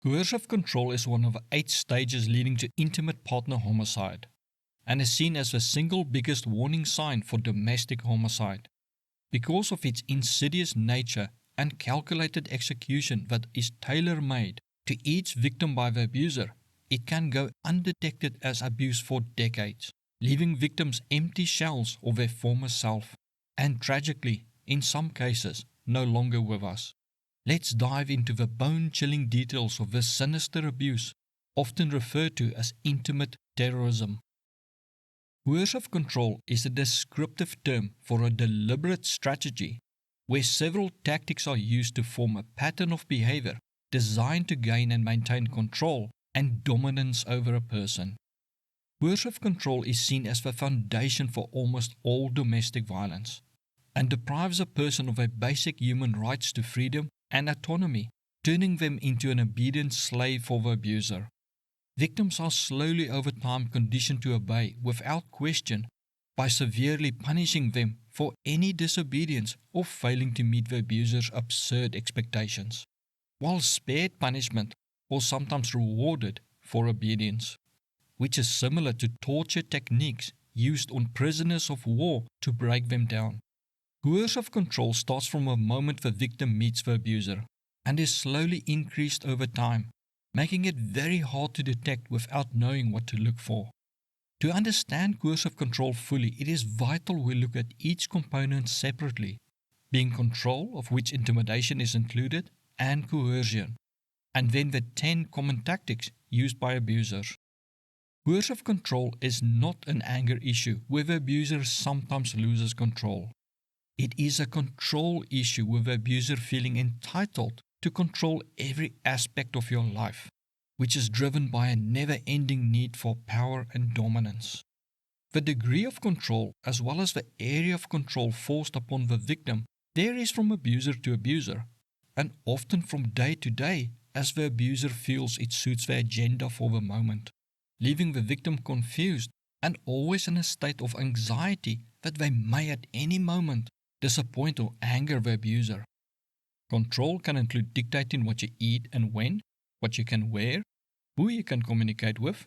Coercive control is one of 8 stages leading to intimate partner homicide, and is seen as the single biggest warning sign for domestic homicide. Because of its insidious nature and calculated execution that is tailor-made to each victim by the abuser, it can go undetected as abuse for decades, leaving victims empty shells of their former self, and tragically, in some cases, no longer with us. Let's dive into the bone-chilling details of this sinister abuse, often referred to as intimate terrorism. Coercive control is a descriptive term for a deliberate strategy where several tactics are used to form a pattern of behavior designed to gain and maintain control and dominance over a person. Coercive control is seen as the foundation for almost all domestic violence and deprives a person of their basic human rights to freedom and autonomy, turning them into an obedient slave for the abuser. Victims are slowly over time conditioned to obey without question by severely punishing them for any disobedience or failing to meet the abuser's absurd expectations, while spared punishment or sometimes rewarded for obedience, which is similar to torture techniques used on prisoners of war to break them down. Coercive control starts from the moment the victim meets the abuser and is slowly increased over time, making it very hard to detect without knowing what to look for. To understand coercive control fully, it is vital we look at each component separately, being control, of which intimidation is included, and coercion, and then the 10 common tactics used by abusers. Coercive control is not an anger issue where the abuser sometimes loses control. It is a control issue with the abuser feeling entitled to control every aspect of your life, which is driven by a never-ending need for power and dominance. The degree of control, as well as the area of control forced upon the victim, varies from abuser to abuser, and often from day to day as the abuser feels it suits their agenda for the moment, leaving the victim confused and always in a state of anxiety that they may at any moment disappoint or anger the abuser. Control can include dictating what you eat and when, what you can wear, who you can communicate with,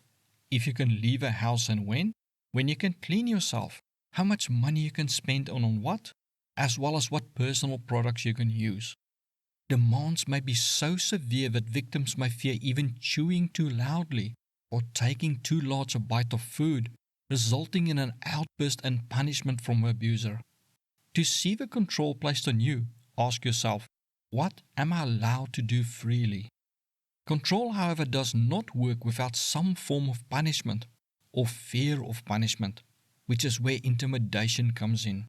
if you can leave a house and when you can clean yourself, how much money you can spend on what, as well as what personal products you can use. Demands may be so severe that victims may fear even chewing too loudly or taking too large a bite of food, resulting in an outburst and punishment from the abuser. To see the control placed on you, ask yourself, what am I allowed to do freely? Control, however, does not work without some form of punishment or fear of punishment, which is where intimidation comes in.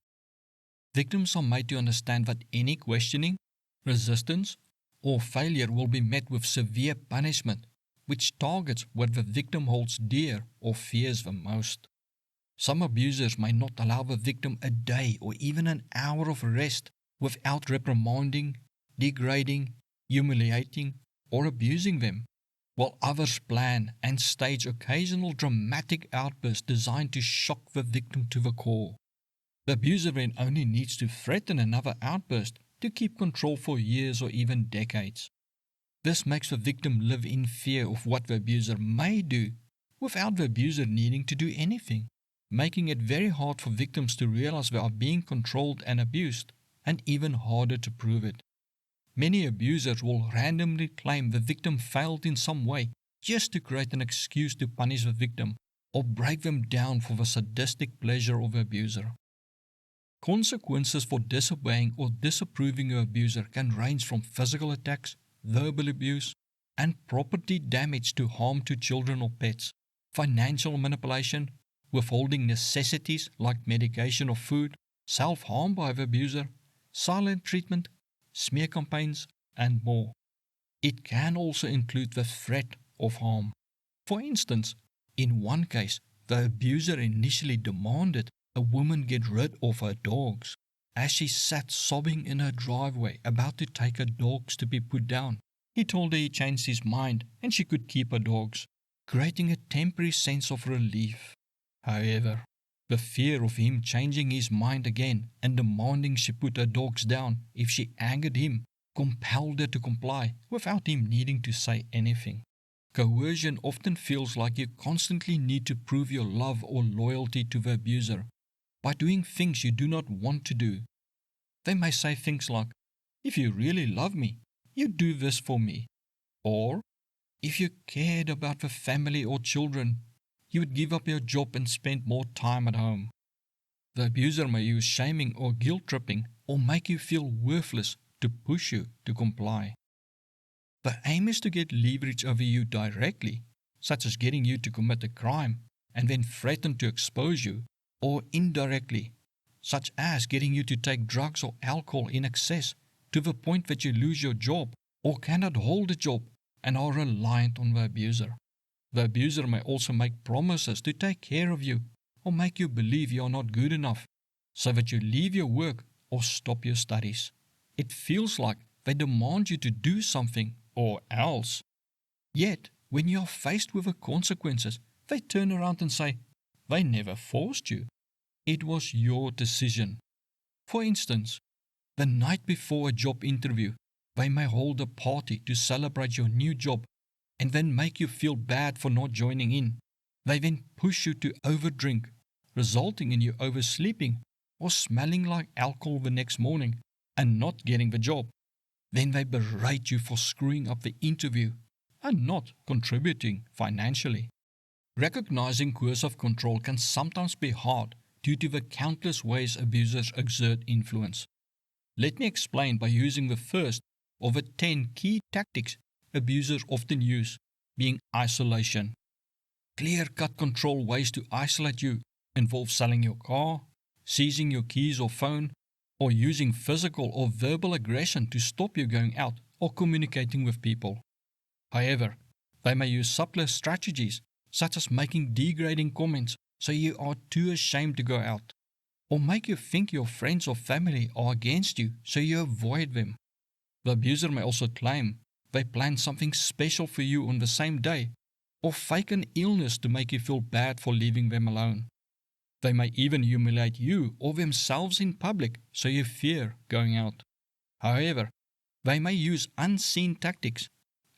Victims are made to understand that any questioning, resistance, or failure will be met with severe punishment, which targets what the victim holds dear or fears the most. Some abusers may not allow the victim a day or even an hour of rest without reprimanding, degrading, humiliating, or abusing them, while others plan and stage occasional dramatic outbursts designed to shock the victim to the core. The abuser then only needs to threaten another outburst to keep control for years or even decades. This makes the victim live in fear of what the abuser may do without the abuser needing to do anything, making it very hard for victims to realize they are being controlled and abused, and even harder to prove it. Many abusers will randomly claim the victim failed in some way just to create an excuse to punish the victim or break them down for the sadistic pleasure of the abuser. Consequences for disobeying or disapproving of abuser can range from physical attacks, verbal abuse, and property damage to harm to children or pets, financial manipulation, withholding necessities like medication or food, self-harm by the abuser, silent treatment, smear campaigns, and more. It can also include the threat of harm. For instance, in one case, the abuser initially demanded a woman get rid of her dogs as she sat sobbing in her driveway about to take her dogs to be put down. He told her he changed his mind and she could keep her dogs, creating a temporary sense of relief. However, the fear of him changing his mind again and demanding she put her dogs down if she angered him compelled her to comply without him needing to say anything. Coercion often feels like you constantly need to prove your love or loyalty to the abuser by doing things you do not want to do. They may say things like, "If you really love me, you'd do this for me," or "If you cared about the family or children, you would give up your job and spend more time at home." The abuser may use shaming or guilt-tripping or make you feel worthless to push you to comply. The aim is to get leverage over you directly, such as getting you to commit a crime and then threaten to expose you, or indirectly, such as getting you to take drugs or alcohol in excess to the point that you lose your job or cannot hold a job and are reliant on the abuser. The abuser may also make promises to take care of you or make you believe you are not good enough so that you leave your work or stop your studies. It feels like they demand you to do something or else. Yet, when you are faced with the consequences, they turn around and say, "They never forced you. It was your decision." For instance, the night before a job interview, they may hold a party to celebrate your new job and then make you feel bad for not joining in. They then push you to overdrink, resulting in you oversleeping or smelling like alcohol the next morning and not getting the job. Then they berate you for screwing up the interview and not contributing financially. Recognizing coercive control can sometimes be hard due to the countless ways abusers exert influence. Let me explain by using the first of the 10 key tactics abusers often use, being isolation. Clear-cut control ways to isolate you involve selling your car, seizing your keys or phone, or using physical or verbal aggression to stop you going out or communicating with people. However, they may use subtler strategies such as making degrading comments so you are too ashamed to go out, or make you think your friends or family are against you so you avoid them. The abuser may also claim they plan something special for you on the same day, or fake an illness to make you feel bad for leaving them alone. They may even humiliate you or themselves in public so you fear going out. However, they may use unseen tactics,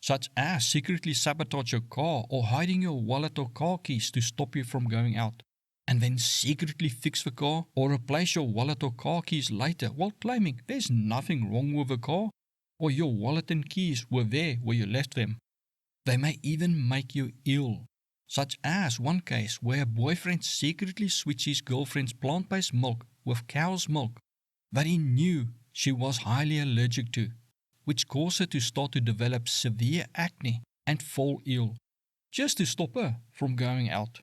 such as secretly sabotage your car or hiding your wallet or car keys to stop you from going out, and then secretly fix the car or replace your wallet or car keys later while claiming there's nothing wrong with the car or your wallet and keys were there where you left them. They may even make you ill, such as one case where a boyfriend secretly switched his girlfriend's plant-based milk with cow's milk that he knew she was highly allergic to, which caused her to start to develop severe acne and fall ill, just to stop her from going out.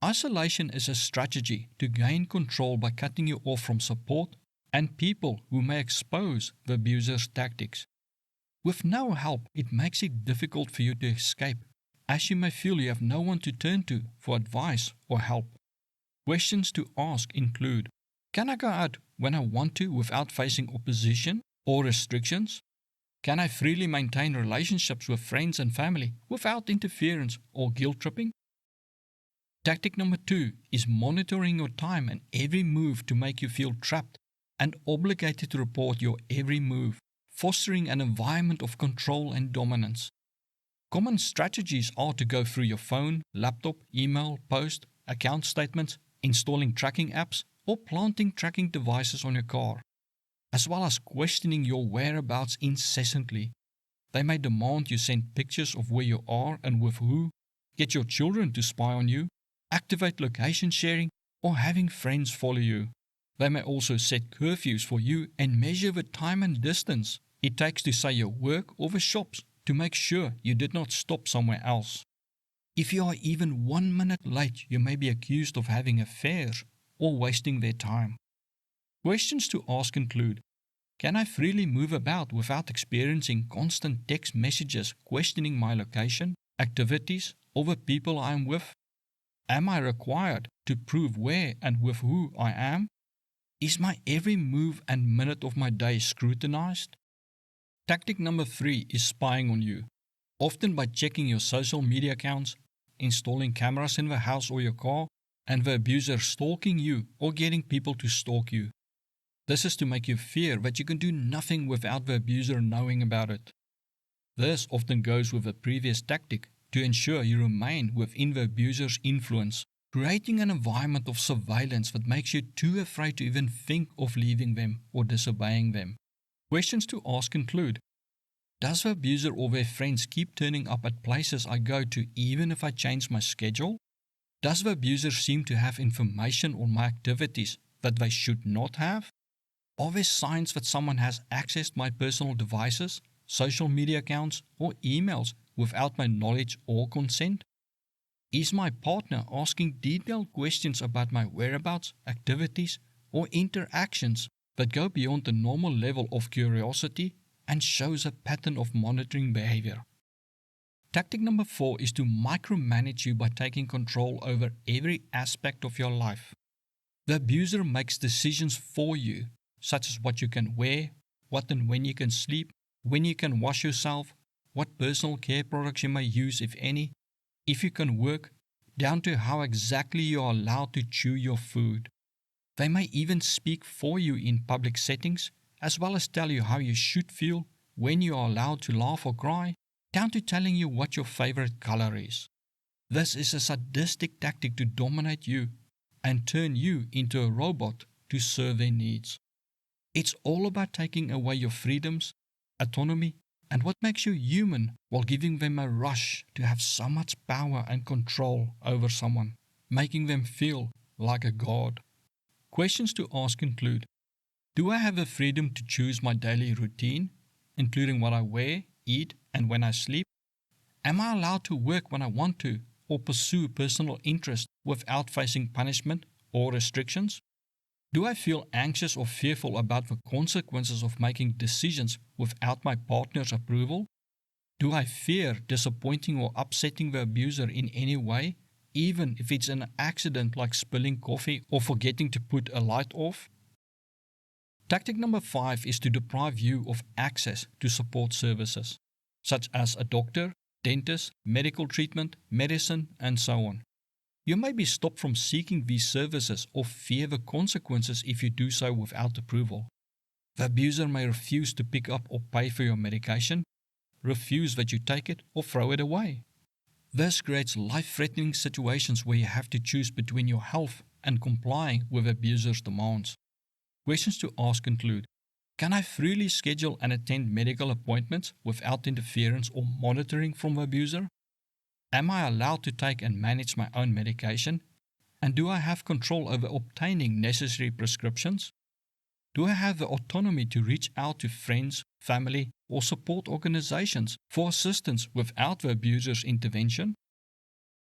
Isolation is a strategy to gain control by cutting you off from support and people who may expose the abuser's tactics. With no help, it makes it difficult for you to escape, as you may feel you have no one to turn to for advice or help. Questions to ask include, can I go out when I want to without facing opposition or restrictions? Can I freely maintain relationships with friends and family without interference or guilt-tripping? Tactic number 2 is monitoring your time and every move to make you feel trapped and obligated to report your every move, fostering an environment of control and dominance. Common strategies are to go through your phone, laptop, email, post, account statements, installing tracking apps, or planting tracking devices on your car, as well as questioning your whereabouts incessantly. They may demand you send pictures of where you are and with who, get your children to spy on you, activate location sharing, or having friends follow you. They may also set curfews for you and measure the time and distance it takes to say your work or the shops to make sure you did not stop somewhere else. If you are even 1 minute late, you may be accused of having affairs or wasting their time. Questions to ask include, can I freely move about without experiencing constant text messages questioning my location, activities, or the people I am with? Am I required to prove where and with who I am? Is my every move and minute of my day scrutinized? Tactic number 3 is spying on you, often by checking your social media accounts, installing cameras in the house or your car, and the abuser stalking you or getting people to stalk you. This is to make you fear that you can do nothing without the abuser knowing about it. This often goes with the previous tactic to ensure you remain within the abuser's influence, creating an environment of surveillance that makes you too afraid to even think of leaving them or disobeying them. Questions to ask include: does the abuser or their friends keep turning up at places I go to even if I change my schedule? Does the abuser seem to have information on my activities that they should not have? Are there signs that someone has accessed my personal devices, social media accounts, or emails without my knowledge or consent? Is my partner asking detailed questions about my whereabouts, activities, or interactions that go beyond the normal level of curiosity and shows a pattern of monitoring behavior? Tactic number 4 is to micromanage you by taking control over every aspect of your life. The abuser makes decisions for you, such as what you can wear, what and when you can sleep, when you can wash yourself, what personal care products you may use, if any, if you can work, down to how exactly you are allowed to chew your food. They may even speak for you in public settings, as well as tell you how you should feel, when you are allowed to laugh or cry, down to telling you what your favorite color is. This is a sadistic tactic to dominate you and turn you into a robot to serve their needs. It's all about taking away your freedoms, autonomy, and what makes you human while giving them a rush to have so much power and control over someone, making them feel like a god. Questions to ask include: do I have the freedom to choose my daily routine, including what I wear, eat, and when I sleep? Am I allowed to work when I want to or pursue personal interest without facing punishment or restrictions? Do I feel anxious or fearful about the consequences of making decisions without my partner's approval? Do I fear disappointing or upsetting the abuser in any way, even if it's an accident like spilling coffee or forgetting to put a light off? Tactic number 5 is to deprive you of access to support services, such as a doctor, dentist, medical treatment, medicine, and so on. You may be stopped from seeking these services or fear the consequences if you do so without approval. The abuser may refuse to pick up or pay for your medication, refuse that you take it, or throw it away. This creates life-threatening situations where you have to choose between your health and complying with the abuser's demands. Questions to ask include: can I freely schedule and attend medical appointments without interference or monitoring from the abuser? Am I allowed to take and manage my own medication? And do I have control over obtaining necessary prescriptions? Do I have the autonomy to reach out to friends, family, or support organizations for assistance without the abuser's intervention?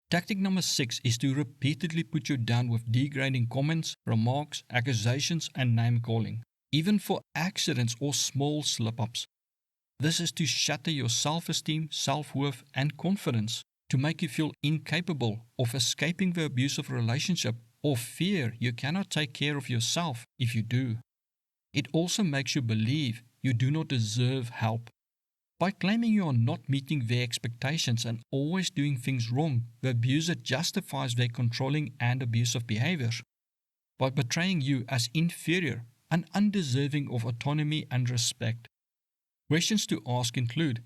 Tactic number 6 is to repeatedly put you down with degrading comments, remarks, accusations, and name-calling, even for accidents or small slip-ups. This is to shatter your self-esteem, self-worth, and confidence, to make you feel incapable of escaping the abusive relationship or fear you cannot take care of yourself if you do. It also makes you believe you do not deserve help. By claiming you are not meeting their expectations and always doing things wrong, the abuser justifies their controlling and abusive behaviors. By portraying you as inferior and undeserving of autonomy and respect. Questions to ask include: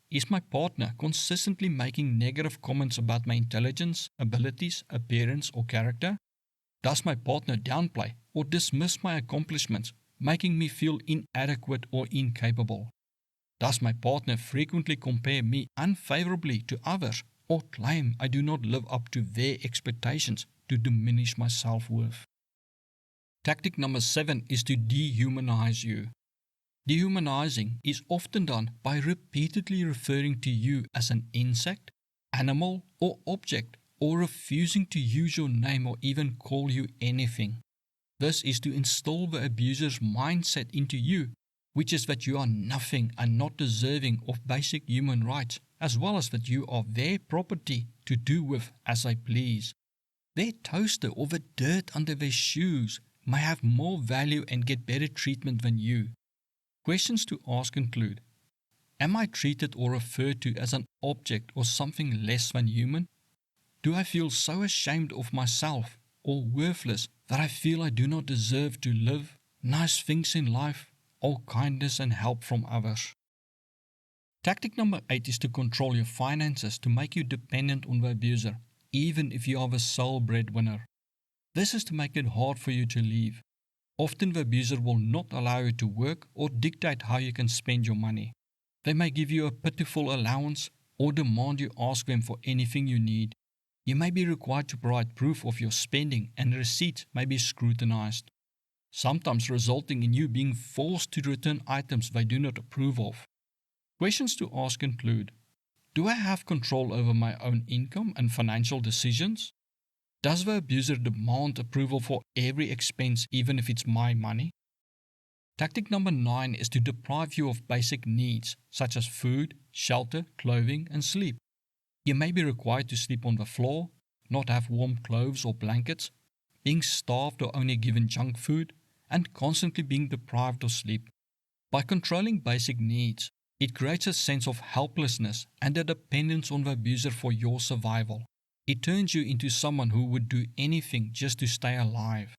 is my partner consistently making negative comments about my intelligence, abilities, appearance, or character? Does my partner downplay or dismiss my accomplishments, making me feel inadequate or incapable? Does my partner frequently compare me unfavorably to others or claim I do not live up to their expectations to diminish my self-worth? Tactic number 7 is to dehumanize you. Dehumanizing is often done by repeatedly referring to you as an insect, animal, or object, or refusing to use your name or even call you anything. This is to instill the abuser's mindset into you, which is that you are nothing and not deserving of basic human rights, as well as that you are their property to do with as they please. Their toaster or the dirt under their shoes may have more value and get better treatment than you. Questions to ask include: am I treated or referred to as an object or something less than human? Do I feel so ashamed of myself or worthless that I feel I do not deserve to live, nice things in life, or kindness and help from others. Tactic number 8 is to control your finances to make you dependent on the abuser, even if you are the sole breadwinner. This is to make it hard for you to leave. Often the abuser will not allow you to work or dictate how you can spend your money. They may give you a pitiful allowance or demand you ask them for anything you need. You may be required to provide proof of your spending, and receipts may be scrutinized, sometimes resulting in you being forced to return items they do not approve of. Questions to ask include: do I have control over my own income and financial decisions? Does the abuser demand approval for every expense even if it's my money? Tactic number 9 is to deprive you of basic needs such as food, shelter, clothing, and sleep. You may be required to sleep on the floor, not have warm clothes or blankets, being starved or only given junk food, and constantly being deprived of sleep. By controlling basic needs, it creates a sense of helplessness and a dependence on the abuser for your survival. It turns you into someone who would do anything just to stay alive.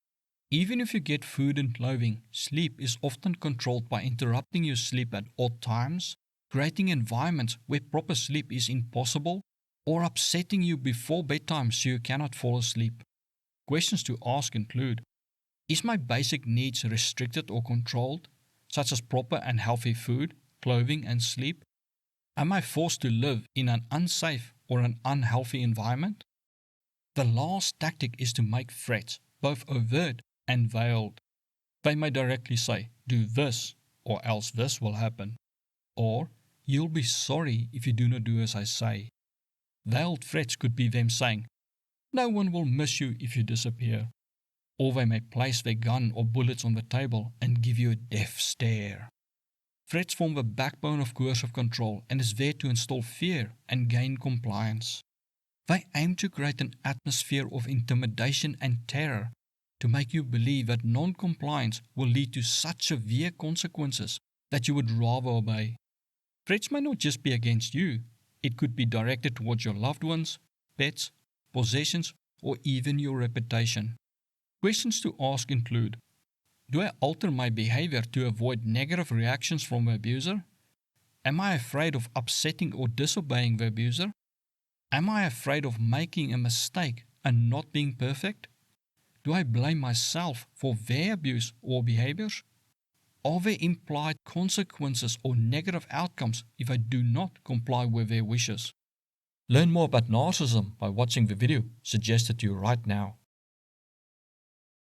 Even if you get food and clothing, sleep is often controlled by interrupting your sleep at odd times, creating environments where proper sleep is impossible, or upsetting you before bedtime so you cannot fall asleep. Questions to ask include: is my basic needs restricted or controlled, such as proper and healthy food, clothing, and sleep? Am I forced to live in an unsafe or an unhealthy environment? The last tactic is to make threats, both overt and veiled. They may directly say, do this, or else this will happen. Or, you'll be sorry if you do not do as I say. Veiled threats could be them saying, no one will miss you if you disappear. Or they may place their gun or bullets on the table and give you a death stare. Threats form the backbone of coercive control and is there to instill fear and gain compliance. They aim to create an atmosphere of intimidation and terror to make you believe that non-compliance will lead to such severe consequences that you would rather obey. Threats may not just be against you. It could be directed towards your loved ones, pets, possessions, or even your reputation. Questions to ask include: do I alter my behavior to avoid negative reactions from the abuser? Am I afraid of upsetting or disobeying the abuser? Am I afraid of making a mistake and not being perfect? Do I blame myself for their abuse or behaviors? Are there implied consequences or negative outcomes if I do not comply with their wishes? Learn more about narcissism by watching the video suggested to you right now.